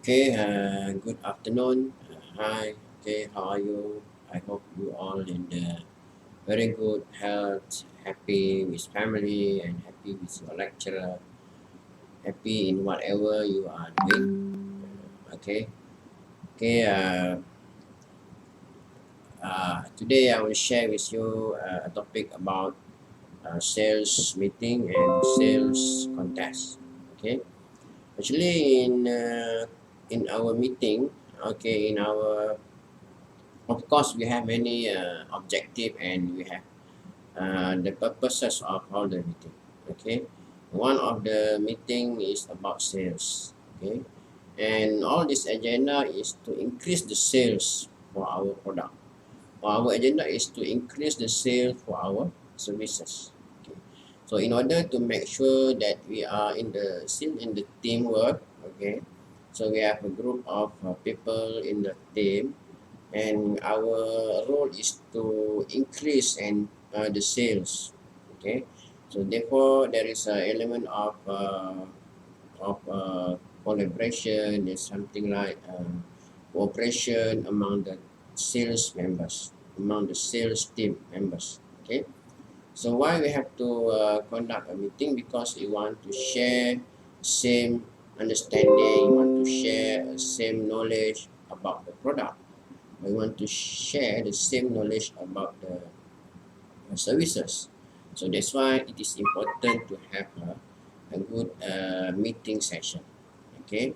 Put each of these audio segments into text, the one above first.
Okay, good afternoon. Hi, okay, how are you? I hope you all in the very good health, happy with family, and happy with your lecturer, happy in whatever you are doing. Okay, okay. Today I will share with you a topic about sales meeting and sales contest. Okay, actually in our meeting, okay, in our of course, we have many objective and we have the purposes of all the meeting. Okay, one of the meeting is about sales. Okay, and all this agenda is to increase the sales for our product. Our agenda is to increase the sales for our services. Okay, so in order to make sure that we are in the still in the teamwork. Okay, so we have a group of people in the team and our role is to increase and the sales. Okay, so therefore there is an element of collaboration. There's something like cooperation among the sales members, among the sales team members. Okay, so why we have to conduct a meeting? Because we want to share same understanding, we want to share same knowledge about the product. We want to share the same knowledge about the services. So that's why it is important to have a good meeting session. Okay.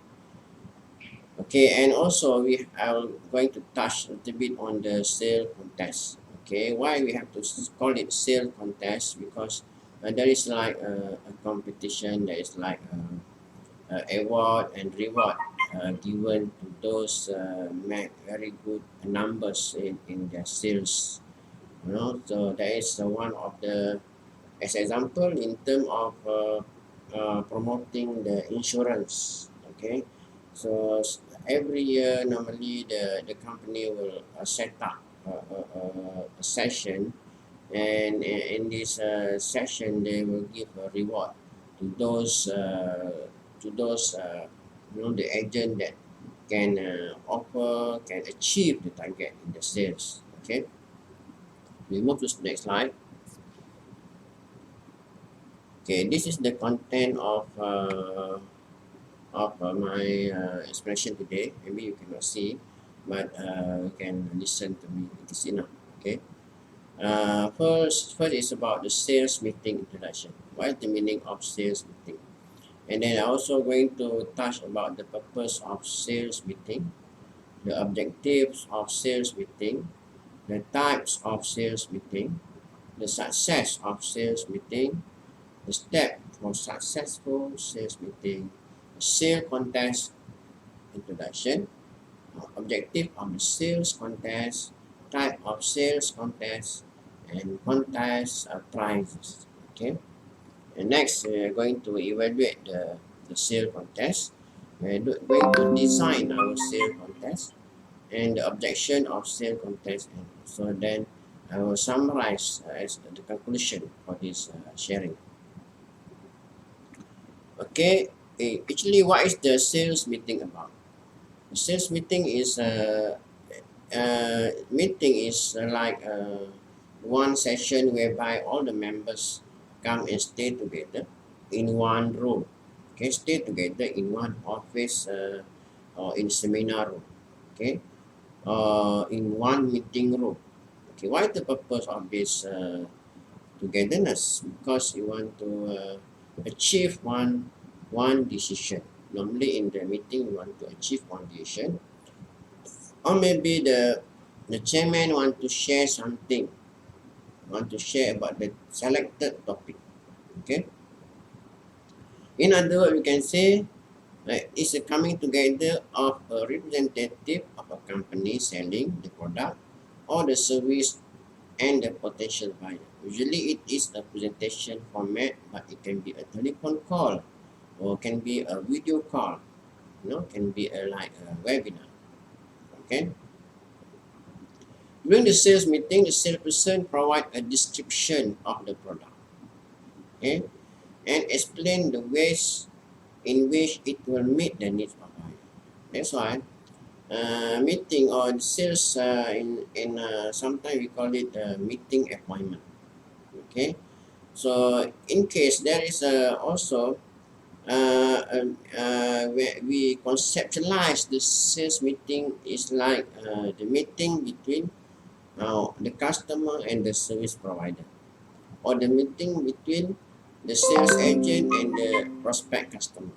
Okay, and also we are going to touch a little bit on the sale contest. Okay, why we have to call it sale contest? Because there is like a competition. There is like award and reward given to those make very good numbers in their sales. You know, so that is one of the as example in term of promoting the insurance. Okay, so every year normally the company will set up a session, and in this session they will give a reward to those you know, the agent that can offer, can achieve the target in the sales. Okay, we move to the next slide. Okay, this is the content of my explanation today. Maybe you cannot see, but you can listen to me. It is enough. Okay. First is about the sales meeting introduction. What is the meaning of sales meeting? And then I also going to touch about the purpose of sales meeting, the objectives of sales meeting, the types of sales meeting, the success of sales meeting, the step for successful sales meeting, sale contest introduction, objective of the sales contest, type of sales contest, and contest prizes. Okay. And next, we are going to evaluate the sale contest. We are going to design our sale contest and the objection of sale contest. And so then I will summarize as the conclusion for this sharing. Okay, actually, what is the sales meeting about? The sales meeting is like one session whereby all the members come and stay together in one room. Okay, stay together in one office or in seminar room. Okay, in one meeting room. Okay, what is the purpose of this togetherness? Because you want to achieve one decision. Normally in the meeting, you want to achieve one decision, or maybe the chairman want to share something, want to share about the selected topic. Okay. In other words, we can say it's a coming together of a representative of a company selling the product or the service and the potential buyer. Usually it is a presentation format, but it can be a telephone call or can be a video call, you know, can be like a webinar. Okay. During the sales meeting, the salesperson provide a description of the product, okay, and explain the ways in which it will meet the needs of buyer. That's why meeting or sales in sometimes we call it meeting appointment. Okay, so in case there is also where we conceptualize the sales meeting is like the meeting between the customer and the service provider, or the meeting between the sales agent and the prospect customer.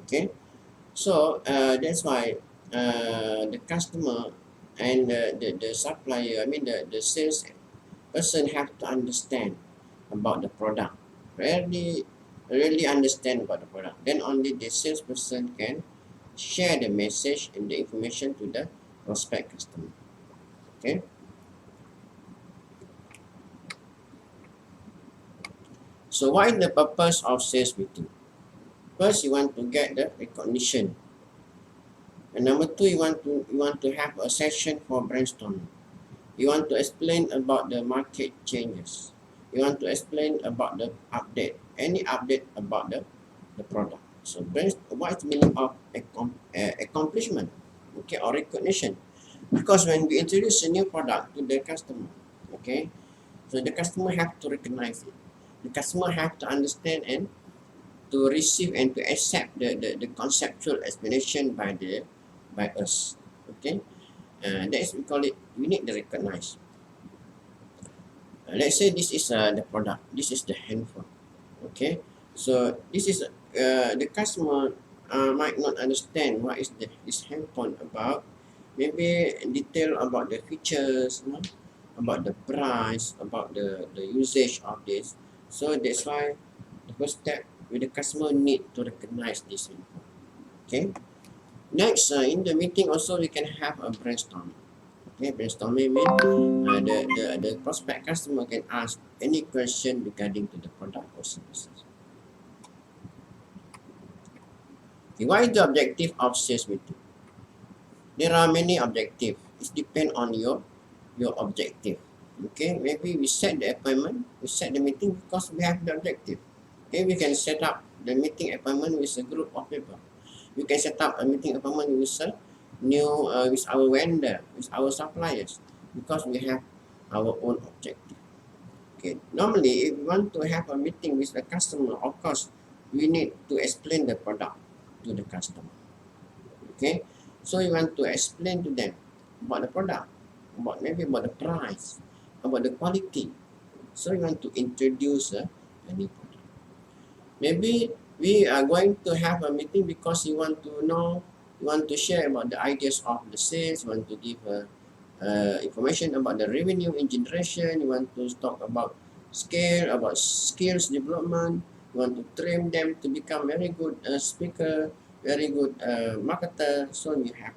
Okay, so that's why the customer and the supplier, I mean the sales person have to understand about the product, really understand about the product. Then only the salesperson can share the message and the information to the prospect customer. Okay. So what is the purpose of sales meeting? First, you want to get the recognition, and number two, you want to have a session for brainstorming. You want to explain about the market changes. You want to explain about the update, any update about the product. So what is the meaning of accomplishment, okay, or recognition? Because when we introduce a new product to the customer, okay, so the customer have to recognize it. The customer have to understand and to receive and to accept the conceptual explanation by us. Okay, that is we call it, we need to recognize. Let's say this is the product, this is the handphone. Okay, so this is the customer might not understand what is this handphone about, maybe detail about the features, you know, about the price, about the usage of this. So that's why the first step with the customer need to recognize this info. Okay, next in the meeting also we can have a brainstorming. Okay, brainstorming means the prospect customer can ask any question regarding to the product or services. Okay, what is the objective of sales meeting? There are many objectives. It depends on your objective. Okay, maybe we set the appointment, we set the meeting because we have the objective. Okay, we can set up the meeting appointment with a group of people. We can set up a meeting appointment with a new with our vendor, with our suppliers, because we have our own objective. Okay, normally if we want to have a meeting with the customer, of course we need to explain the product to the customer. Okay, so you want to explain to them about the product, about maybe about the price, about the quality. So you want to introduce a new product. Maybe we are going to have a meeting because you want to know, you want to share about the ideas of the sales, you want to give information about the revenue in generation, you want to talk about scale, about skills development, you want to train them to become very good speaker, very good marketer. So you have,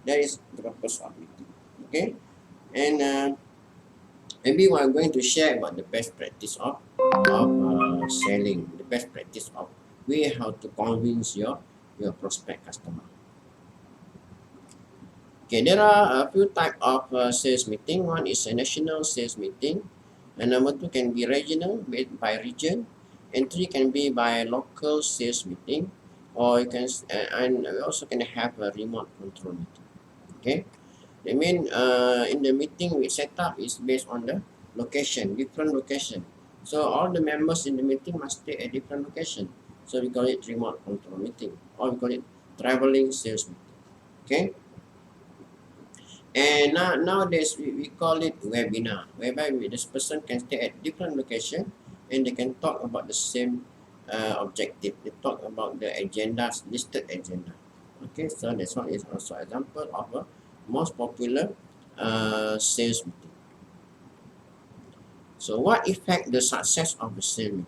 that is the purpose of meeting. Okay, and maybe we are going to share about the best practice of selling, the best practice of way how to convince your prospect customer. Okay, there are a few types of sales meeting. One is a national sales meeting, and number two can be regional, by region, and three can be by local sales meeting, or you can and we also can have a remote control meeting. Okay, I mean in the meeting we set up is based on the location, different location. So all the members in the meeting must stay at different location. So we call it remote control meeting, or we call it traveling sales meeting. Okay. And nowadays we call it webinar, whereby this person can stay at different location and they can talk about the same objective. They talk about the agendas, listed agenda. Okay, so this one is also example of a most popular sales meeting. So what affect the success of the sales meeting?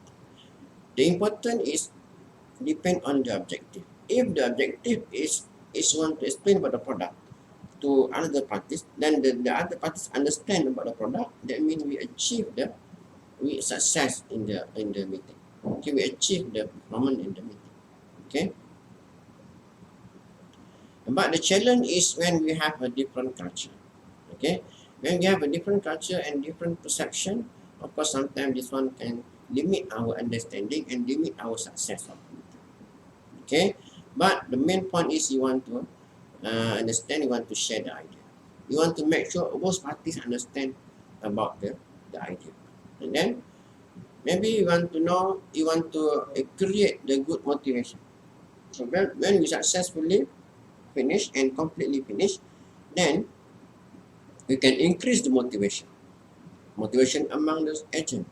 The important is depend on the objective. If the objective is want to explain about the product to other parties, then the other parties understand about the product. That means we achieve we success in the meeting. Okay, we achieve the performance in the meeting. Okay. But the challenge is when we have a different culture. Okay, when we have a different culture and different perception, of course sometimes this one can limit our understanding and limit our success of the meeting. Okay, but the main point is you want to understand, you want to share the idea. You want to make sure both parties understand about the idea. And then maybe you want to know, you want to create the good motivation. So when we successfully finish and completely finish, then we can increase the motivation. Motivation among the agent,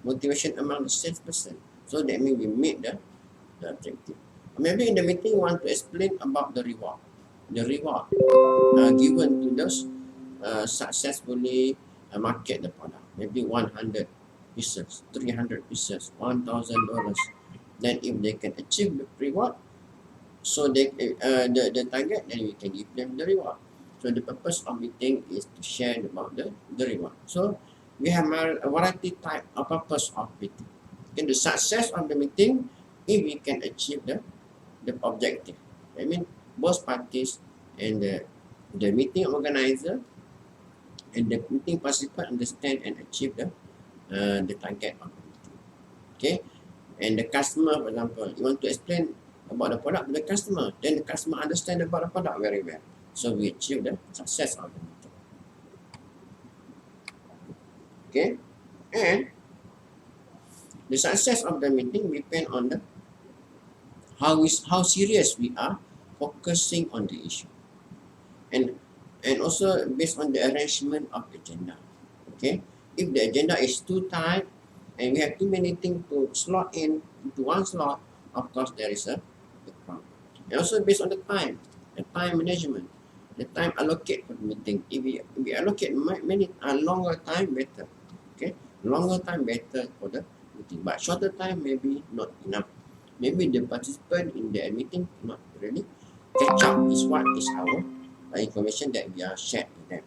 motivation among the salesperson. So that means we meet the objective. Maybe in the meeting you want to explain about the reward. The reward given to those successfully market the product. Maybe 100 pieces, 300 pieces, $1,000. Then if they can achieve the reward, so they the target, then we can give them the reward. So the purpose of meeting is to share about the reward. So we have a variety type of purpose of meeting. In the success of the meeting, if we can achieve the objective. I mean both parties and the meeting organizer and the meeting participant understand and achieve the target of the meeting. Okay, and the customer, for example, you want to explain about the product to the customer, then the customer understand about the product very well. So we achieve the success of the meeting. Okay, and the success of the meeting depend on the how serious we are focusing on the issue, and also based on the arrangement of the agenda. Okay, if the agenda is too tight and we have too many things to slot in into one slot, of course there is a problem. And also based on the time management, the time allocate for the meeting. If we allocate many longer time, better. Okay, longer time better for the meeting, but shorter time maybe not enough. Maybe the participant in the meeting not really catch up is what is our information that we are shared with them.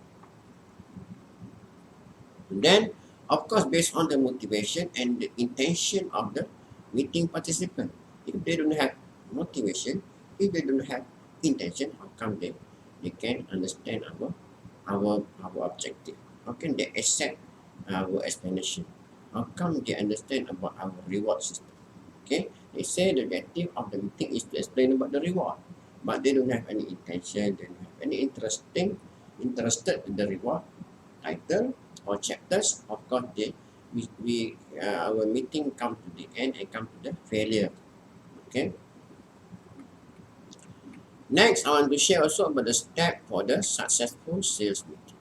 And then, of course, based on the motivation and the intention of the meeting participant. If they don't have motivation, if they don't have intention, how come they can understand our objective? How can they accept our explanation? How come they understand about our reward system? Okay, they say the objective of the meeting is to explain about the reward, but they don't have any intention, they don't have any interested in the reward title or chapters. Of course, our meeting come to the end and come to the failure. Okay. Next, I want to share also about the step for the successful sales meeting.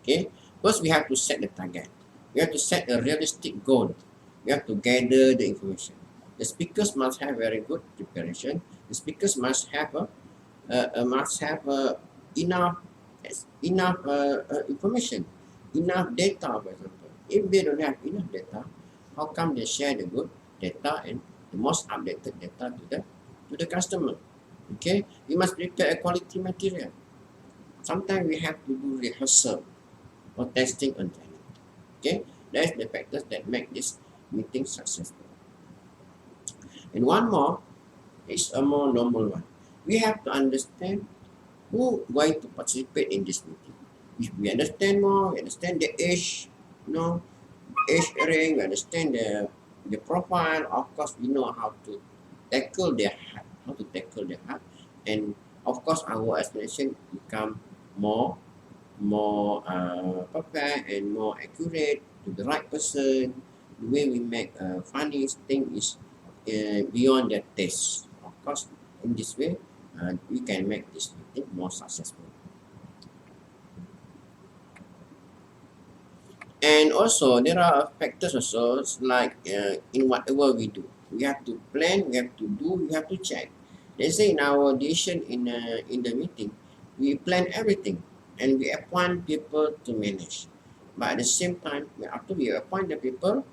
Okay, first we have to set the target. We have to set a realistic goal. We have to gather the information. The speakers must have very good preparation. The speakers must have enough information, enough data, for example. If they don't have enough data, how come they share the good data and the most updated data to the customer? Okay, we must prepare a quality material. Sometimes we have to do rehearsal or testing and training. Okay, that's the factors that make this meeting successful. And one more is a more normal one. We have to understand who going to participate in this meeting. If we understand more, we understand the age, age range, we understand the profile. Of course, we know how to tackle their heart, and of course, our explanation become more perfect and more accurate to the right person. The way we make a funny thing is beyond their taste. Of course, in this way, we can make this meeting more successful. And also, there are factors also like in whatever we do. We have to plan, we have to do, we have to check. Let's say in our decision in the meeting, we plan everything and we appoint people to manage. But at the same time, after we appoint the people,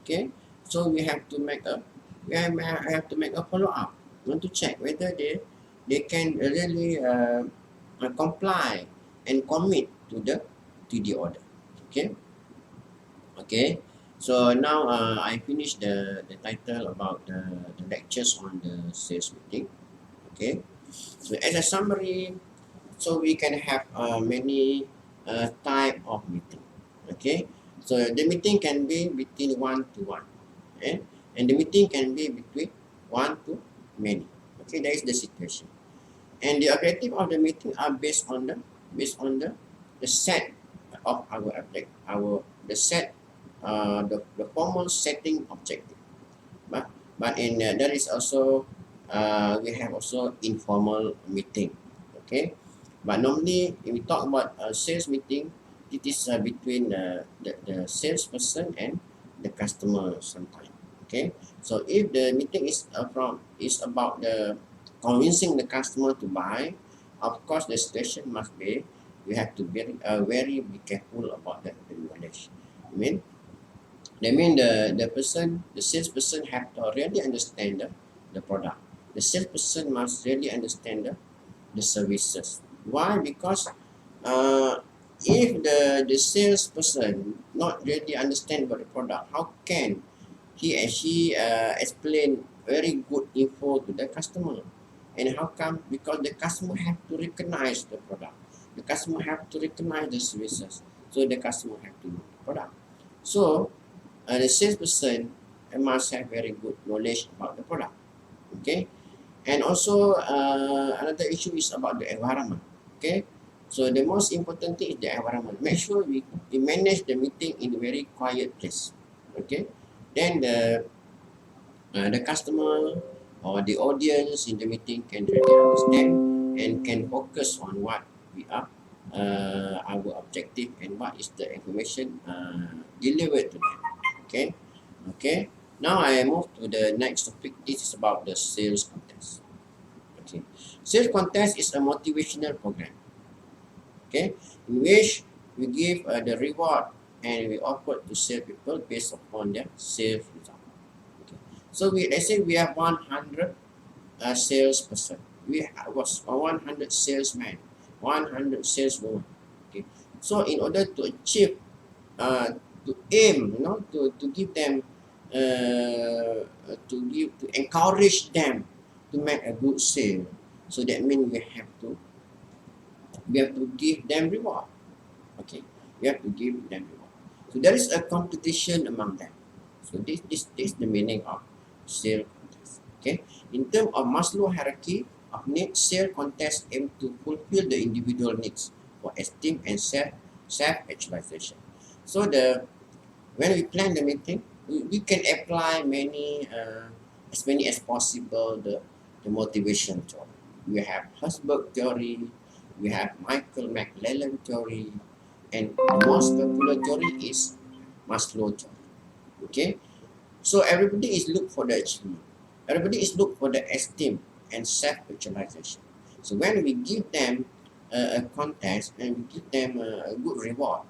okay, so we have to make a follow up. We want to check whether they can really comply and commit to the order. Okay. Okay. So now I finished the title about the lectures on the sales meeting. Okay. So as a summary, so we can have many type of meeting. Okay. So the meeting can be between one to one. Okay. And the meeting can be between one to many. Okay, that is the situation. And the objective of the meeting are based on the set of our object, the set, the formal setting objective. But in there is also we have also informal meeting. Okay, but normally if we talk about a sales meeting, it is between the salesperson and the customer sometimes. Okay, so if the meeting is about the convincing the customer to buy, of course the situation must be, we have to be very be careful about that knowledge. I mean, the salesperson have to really understand the product. The salesperson must really understand the services. Why? Because if the salesperson not really understand about the product, how can he and she explain very good info to the customer? And how come? Because the customer have to recognize the product. The customer have to recognize the services. So the customer have to know the product. So the salesperson must have very good knowledge about the product. Okay, and also another issue is about the environment. Okay, so the most important thing is the environment. Make sure we manage the meeting in a very quiet place. Okay, then the customer or the audience in the meeting can really understand and can focus on what we are our objective and what is the information delivered to them. Okay, okay. Now I move to the next topic. This is about the sales contest. Okay, sales contest is a motivational program. Okay, in which we give the reward and we offer to sales people based upon their sales result. Okay, so let's say we have 100 salesperson. We was 100 salesmen, 100 saleswomen. Okay, so in order to achieve to aim, to give them, to encourage them to make a good sale. So that means we have to give them reward. Okay, we have to give them reward. So there is a competition among them. So this is the meaning of sale contest. Okay, in terms of Maslow hierarchy of needs, sale contest aim to fulfill the individual needs for esteem and self-actualization. So when we plan the meeting, we can apply as many as possible the motivation theory. We have Husberg theory, we have Michael McLellan theory, and the most popular theory is Maslow theory. Okay, so everybody is look for the achievement. Everybody is look for the esteem and self-actualization. So when we give them a contest and we give them a good reward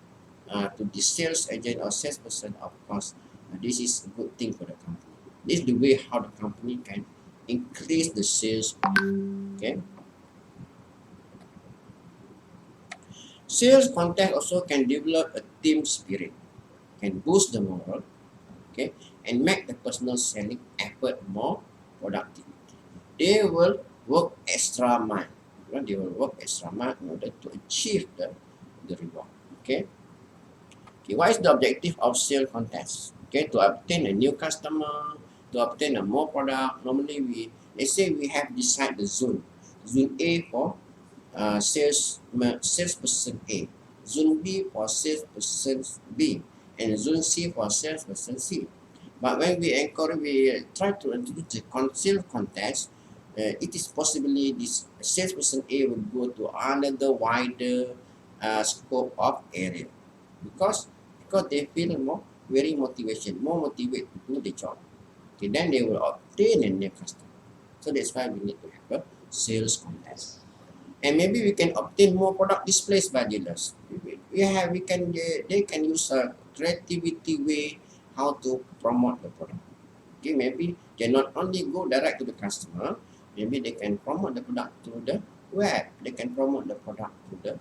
to the sales agent or salesperson, of course, this is a good thing for the company. This is the way how the company can increase the sales. Okay. Sales contest also can develop a team spirit, can boost the morale, okay, and make the personal selling effort more productivity. They will work extra mile. They will work extra mile in order to achieve the reward. Okay. Okay, what is the objective of sale contest? Okay, to obtain a new customer, to obtain a more product. Normally, let's say we have decided the zone A for salesperson A, zone B for salesperson B, and zone C for salesperson C. But when we try to introduce the sales contest, it is possibly this salesperson A will go to another wider scope of area because they feel more motivated to do the job. Okay, then they will obtain a new customer. So that's why we need to have a sales contest. And maybe we can obtain more product displays by dealers. They can use a creativity way how to promote the product. Okay, maybe they not only go direct to the customer, maybe they can promote the product through the web. They can promote the product through the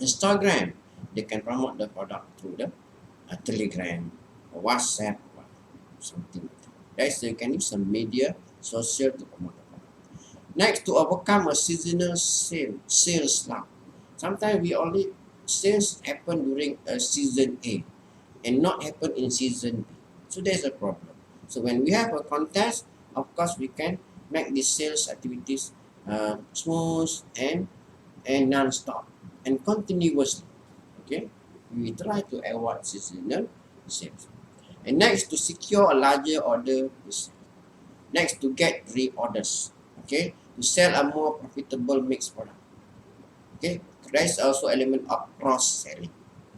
Instagram. They can promote the product through the Telegram or WhatsApp or something like that. Right? So you can use some media, social to promote the product. Next, to overcome a seasonal sales slump. Sometimes we only sales happen during a season A and not happen in season B. So there's a problem. So when we have a contest, of course we can make these sales activities smooth and non-stop and continuously. Okay, we try to avoid seasonal sales. And next, to secure a larger order. Next, to get reorders. Okay, to sell a more profitable mixed product. Okay, there is also element of cross selling.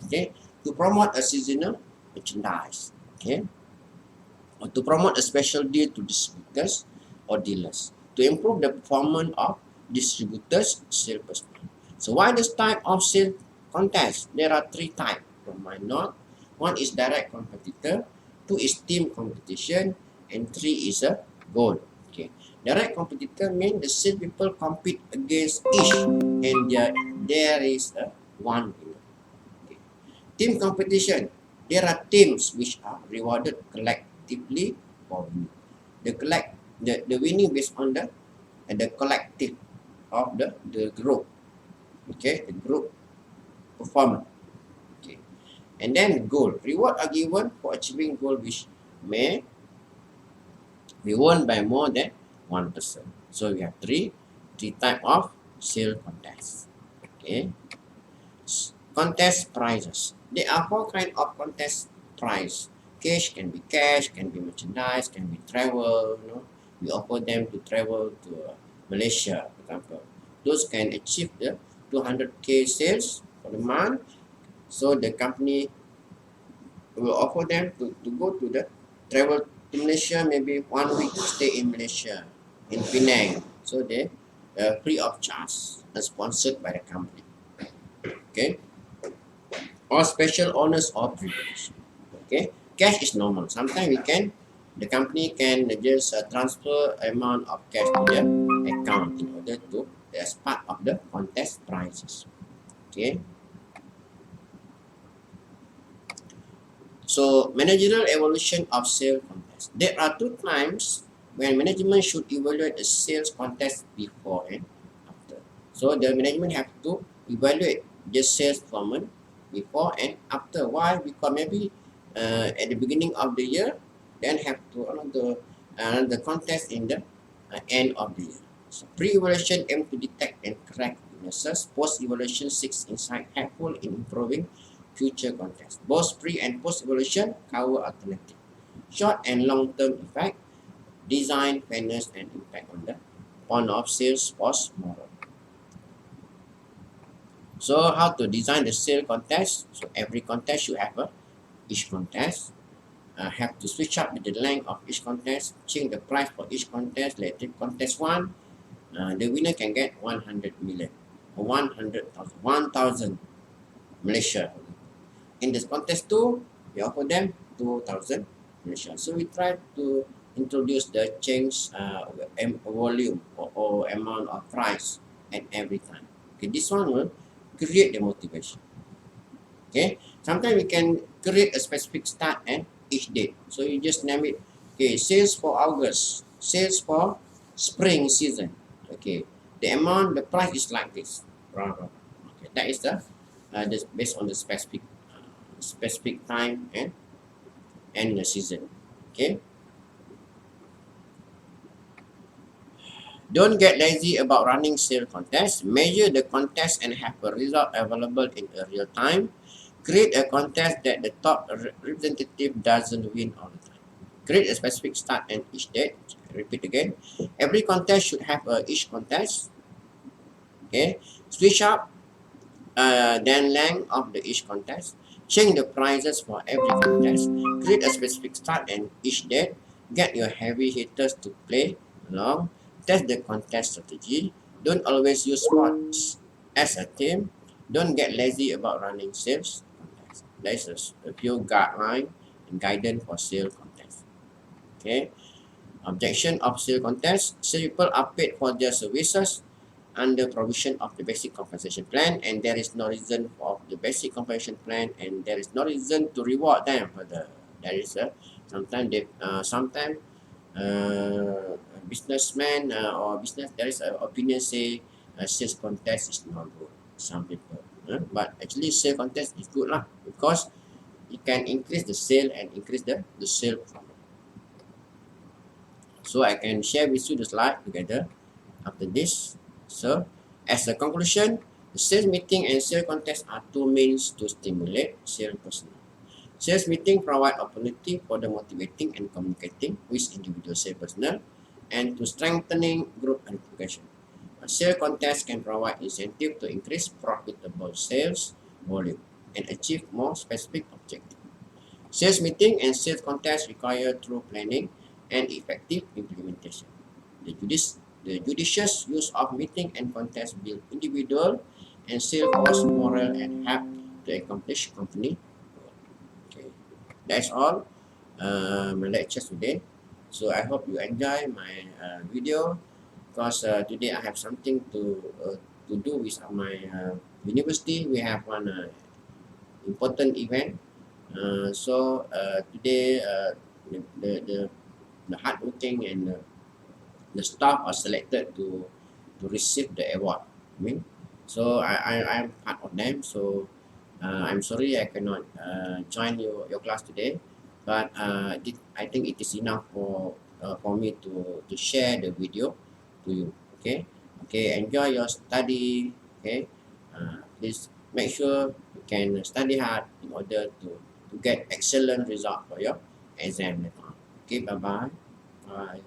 Okay, to promote a seasonal merchandise. Okay, or to promote a special deal to distributors or dealers to improve the performance of distributors sales personnel. So why this type of sale contest? There are three types from my note. One is direct competitor, two is team competition, and three is a goal. Okay, direct competitor means the sales people compete against each, and there is a one winner. Okay. Team competition. There are teams which are rewarded collectively for winning. The winning based on the collective of the group. Okay, the group performance. Okay. And then goal. Reward are given for achieving goal which may be won by more than one person. So we have three type of sale contest. Okay. Contest prizes. There are four kind of contest prize. Cash, can be merchandise, can be travel. You know, we offer them to travel to Malaysia, for example. Those can achieve the 200k sales for the month. So the company will offer them to go to the travel to Malaysia, maybe 1 week stay in Malaysia, in Penang. So they free of charge, sponsored by the company. Okay. Or special honors or privilege. Okay, cash is normal. Sometimes the company can just transfer amount of cash to the account in order to as part of the contest prizes. Okay, so managerial evaluation of sales contest. There are two times when management should evaluate the sales contest before and after. So the management have to evaluate the sales performance before and after. Why? Because maybe at the beginning of the year, then have to another contest in the end of the year. So pre-evaluation aim to detect and correct weaknesses. Post-evaluation seeks insight helpful in improving future contests. Both pre and post-evaluation cover alternative, short and long-term effect, design, fairness, and impact on the point of sales force model. So how to design the sale contest? So every contest should have each contest. Have to switch up the length of each contest, change the price for each contest. Let's take contest 1, the winner can get 100 million or 1,000 Malaysia. In this contest 2, we offer them 2,000 Malaysia. So we try to introduce the change volume or amount of price at every time. Okay, this one will create the motivation. Okay, sometimes we can create a specific start and each date. So you just name it. Okay, sales for August, sales for spring season. Okay, the amount, the price is like this. Okay, that is the based on the specific time and the season. Okay. Don't get lazy about running sale contests. Measure the contest and have a result available in a real time. Create a contest that the top representative doesn't win all the time. Create a specific start and each date. Repeat again. Every contest should have each contest. Okay. Switch up then length of the each contest. Change the prices for every contest. Create a specific start and each date. Get your heavy hitters to play along. Test the contest strategy. Don't always use sports as a team. Don't get lazy about running sales contests. There is a few guideline and guidance for sale contest. Okay. Objection of sale contest. Sale people are paid for their services under provision of the basic compensation plan, and there is no reason for the basic compensation plan, and there is no reason to reward them for there is a sometimes businessman or business there is an opinion say sales contest is not good, some people, but actually sale contest is good lah, because it can increase the sale and increase the sale performance. So I can share with you the slide together. after this. So, as a conclusion, the sales meeting and sales contest are two means to stimulate sales personnel. Sales meeting provide opportunity for the motivating and communicating with individual sales personnel and to strengthening group identification. A sales contest can provide incentive to increase profitable sales volume and achieve more specific objectives. Sales meeting and sales contest require thorough planning and effective implementation. The judicious use of meeting and contest build individual and sales force morale and help to accomplish company goal. Okay, that's all my lecture today. So I hope you enjoy my video because today I have something to do with my university. We have one important event. Today the hardworking and the staff are selected to receive the award. I mean, so I'm part of them. So I'm sorry I cannot join your class today, but I think it is enough for me to share the video to you. Okay, okay. Enjoy your study. Okay, please make sure you can study hard in order to get excellent result for your exam later on. Okay, bye bye. Bye.